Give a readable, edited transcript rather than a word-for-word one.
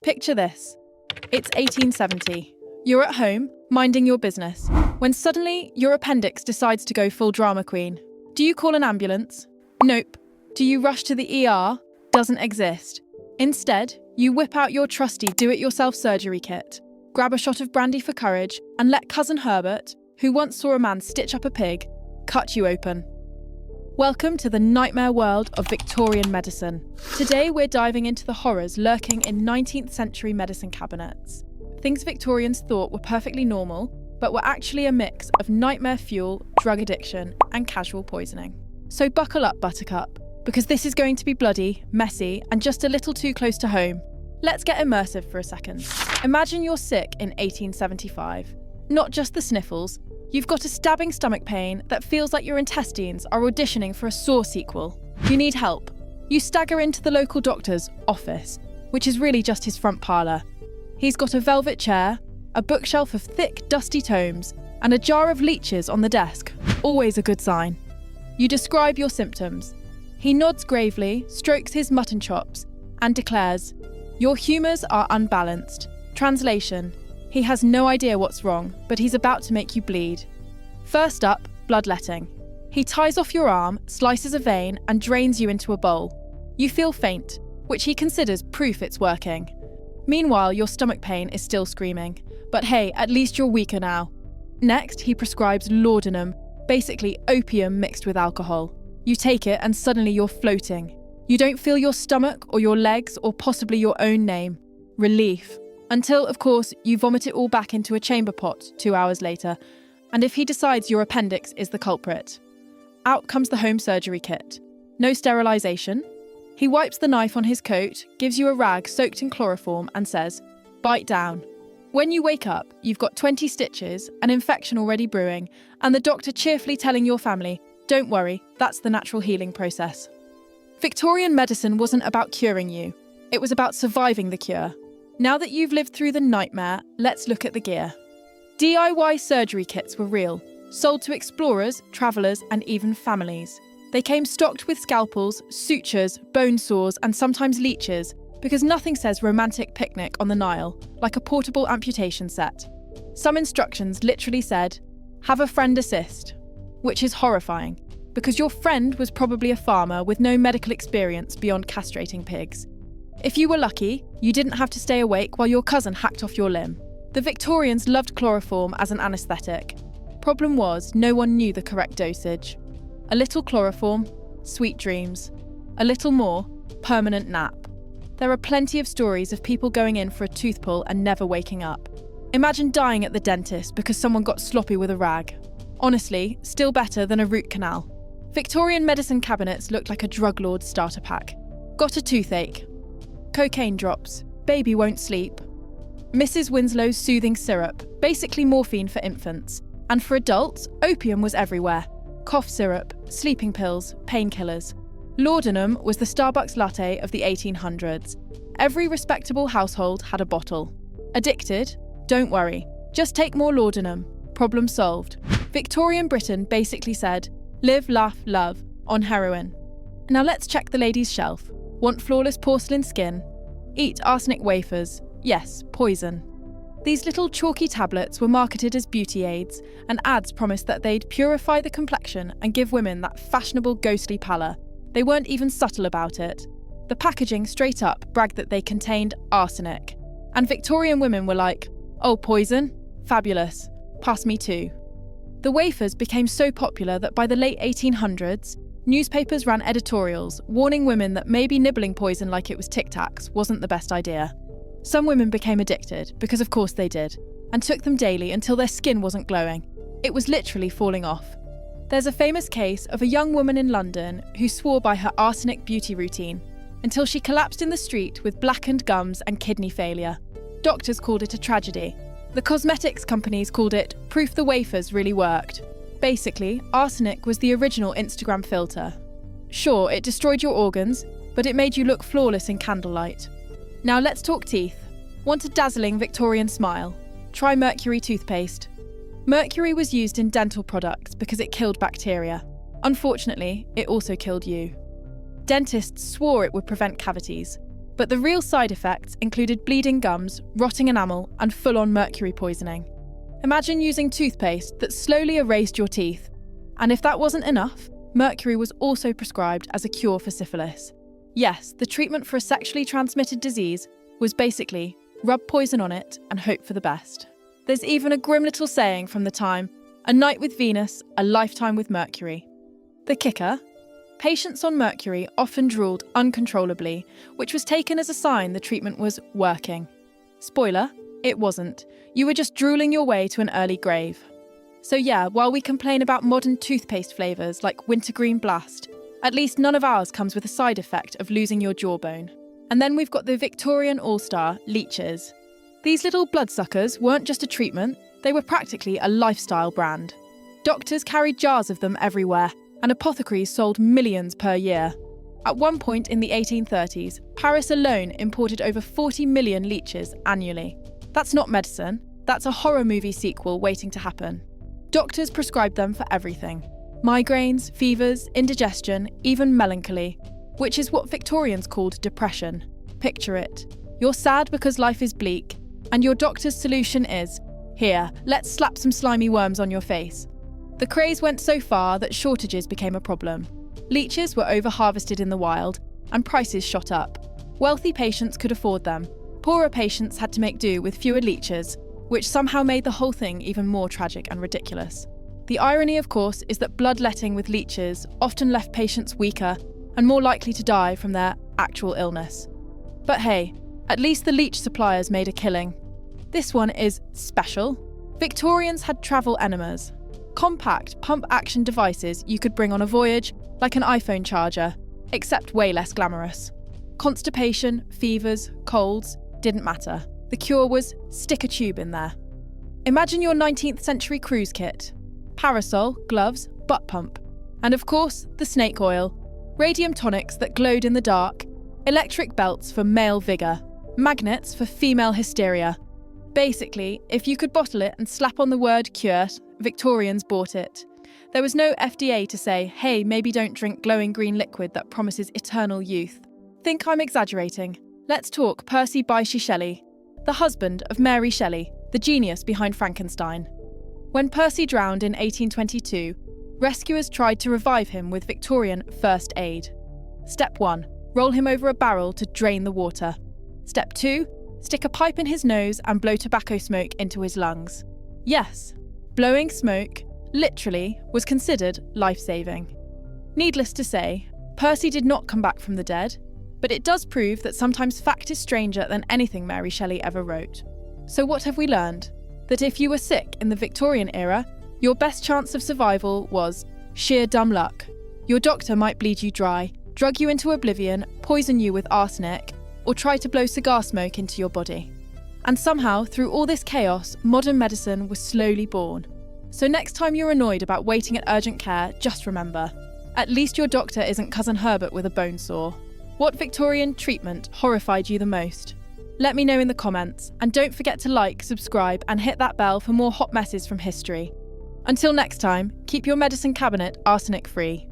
Picture this. It's 1870. You're at home, minding your business, when suddenly your appendix decides to go full drama queen. Do you call an ambulance? Nope. Do you rush to the ER? Doesn't exist. Instead, you whip out your trusty do-it-yourself surgery kit, grab a shot of brandy for courage, and let cousin Herbert, who once saw a man stitch up a pig, cut you open. Welcome to the nightmare world of Victorian medicine. Today we're diving into the horrors lurking in 19th century medicine cabinets. Things Victorians thought were perfectly normal, but were actually a mix of nightmare fuel, drug addiction, and casual poisoning. So buckle up, Buttercup, because this is going to be bloody, messy, and just a little too close to home. Let's get immersive for a second. Imagine you're sick in 1875. Not just the sniffles. You've got a stabbing stomach pain that feels like your intestines are auditioning for a Saw sequel. You need help. You stagger into the local doctor's office, which is really just his front parlour. He's got a velvet chair, a bookshelf of thick, dusty tomes, and a jar of leeches on the desk. Always a good sign. You describe your symptoms. He nods gravely, strokes his mutton chops, and declares, "Your humours are unbalanced." Translation: he has no idea what's wrong, but he's about to make you bleed. First up, bloodletting. He ties off your arm, slices a vein, and drains you into a bowl. You feel faint, which he considers proof it's working. Meanwhile, your stomach pain is still screaming. But hey, at least you're weaker now. Next, he prescribes laudanum, basically opium mixed with alcohol. You take it and suddenly you're floating. You don't feel your stomach or your legs or possibly your own name. Relief. Until, of course, you vomit it all back into a chamber pot 2 hours later, and if he decides your appendix is the culprit. Out comes the home surgery kit. No sterilisation. He wipes the knife on his coat, gives you a rag soaked in chloroform and says, "Bite down." When you wake up, you've got 20 stitches, an infection already brewing, and the doctor cheerfully telling your family, "Don't worry, that's the natural healing process." Victorian medicine wasn't about curing you. It was about surviving the cure. Now that you've lived through the nightmare, let's look at the gear. DIY surgery kits were real, sold to explorers, travellers, and even families. They came stocked with scalpels, sutures, bone saws, and sometimes leeches, because nothing says romantic picnic on the Nile like a portable amputation set. Some instructions literally said, "Have a friend assist," which is horrifying, because your friend was probably a farmer with no medical experience beyond castrating pigs. If you were lucky, you didn't have to stay awake while your cousin hacked off your limb. The Victorians loved chloroform as an anaesthetic. Problem was, no one knew the correct dosage. A little chloroform, sweet dreams. A little more, permanent nap. There are plenty of stories of people going in for a tooth pull and never waking up. Imagine dying at the dentist because someone got sloppy with a rag. Honestly, still better than a root canal. Victorian medicine cabinets looked like a drug lord's starter pack. Got a toothache? Cocaine drops, baby won't sleep. Mrs. Winslow's soothing syrup, basically morphine for infants. And for adults, opium was everywhere. Cough syrup, sleeping pills, painkillers. Laudanum was the Starbucks latte of the 1800s. Every respectable household had a bottle. Addicted? Don't worry. Just take more laudanum. Problem solved. Victorian Britain basically said, live, laugh, love, on heroin. Now let's check the ladies' shelf. Want flawless porcelain skin? Eat arsenic wafers. Yes, poison. These little chalky tablets were marketed as beauty aids, and ads promised that they'd purify the complexion and give women that fashionable ghostly pallor. They weren't even subtle about it. The packaging straight up bragged that they contained arsenic. And Victorian women were like, "Oh, poison? Fabulous. Pass me two." The wafers became so popular that by the late 1800s, newspapers ran editorials warning women that maybe nibbling poison like it was Tic Tacs wasn't the best idea. Some women became addicted, because of course they did, and took them daily until their skin wasn't glowing. It was literally falling off. There's a famous case of a young woman in London who swore by her arsenic beauty routine until she collapsed in the street with blackened gums and kidney failure. Doctors called it a tragedy. The cosmetics companies called it proof the wafers really worked. Basically, arsenic was the original Instagram filter. Sure, it destroyed your organs, but it made you look flawless in candlelight. Now let's talk teeth. Want a dazzling Victorian smile? Try Mercury Toothpaste. Mercury was used in dental products because it killed bacteria. Unfortunately, it also killed you. Dentists swore it would prevent cavities, But the real side effects included bleeding gums, rotting enamel, and full-on mercury poisoning. Imagine using toothpaste that slowly erased your teeth. And if that wasn't enough, mercury was also prescribed as a cure for syphilis. Yes, the treatment for a sexually transmitted disease was basically rub poison on it and hope for the best. There's even a grim little saying from the time, a night with Venus, a lifetime with Mercury. The kicker? Patients on mercury often drooled uncontrollably, which was taken as a sign the treatment was working. Spoiler, it wasn't. You were just drooling your way to an early grave. So yeah, while we complain about modern toothpaste flavours like Wintergreen Blast, at least none of ours comes with a side effect of losing your jawbone. And then we've got the Victorian all-star, Leeches. These little bloodsuckers weren't just a treatment, they were practically a lifestyle brand. Doctors carried jars of them everywhere, and apothecaries sold millions per year. At one point in the 1830s, Paris alone imported over 40 million leeches annually. That's not medicine, that's a horror movie sequel waiting to happen. Doctors prescribed them for everything. Migraines, fevers, indigestion, even melancholy, which is what Victorians called depression. Picture it. You're sad because life is bleak, and your doctor's solution is, here, let's slap some slimy worms on your face. The craze went so far that shortages became a problem. Leeches were over-harvested in the wild, and prices shot up. Wealthy patients could afford them. Poorer patients had to make do with fewer leeches, which somehow made the whole thing even more tragic and ridiculous. The irony, of course, is that bloodletting with leeches often left patients weaker and more likely to die from their actual illness. But hey, at least the leech suppliers made a killing. This one is special. Victorians had travel enemas, compact pump-action devices you could bring on a voyage, like an iPhone charger, except way less glamorous. Constipation, fevers, colds, didn't matter. The cure was stick a tube in there. Imagine your 19th century cruise kit. Parasol, gloves, butt pump. And of course, the snake oil. Radium tonics that glowed in the dark. Electric belts for male vigour. Magnets for female hysteria. Basically, if you could bottle it and slap on the word cure, Victorians bought it. There was no FDA to say, hey, maybe don't drink glowing green liquid that promises eternal youth. Think I'm exaggerating? Let's talk Percy Bysshe Shelley, the husband of Mary Shelley, the genius behind Frankenstein. When Percy drowned in 1822, rescuers tried to revive him with Victorian first aid. Step 1. Roll him over a barrel to drain the water. Step 2. Stick a pipe in his nose and blow tobacco smoke into his lungs. Yes, blowing smoke, literally, was considered life-saving. Needless to say, Percy did not come back from the dead, but it does prove that sometimes fact is stranger than anything Mary Shelley ever wrote. So what have we learned? That if you were sick in the Victorian era, your best chance of survival was sheer dumb luck. Your doctor might bleed you dry, drug you into oblivion, poison you with arsenic, or try to blow cigar smoke into your body. And somehow, through all this chaos, modern medicine was slowly born. So next time you're annoyed about waiting at urgent care, just remember, at least your doctor isn't Cousin Herbert with a bone saw. What Victorian treatment horrified you the most? Let me know in the comments, and don't forget to like, subscribe, and hit that bell for more hot messes from history. Until next time, keep your medicine cabinet arsenic-free.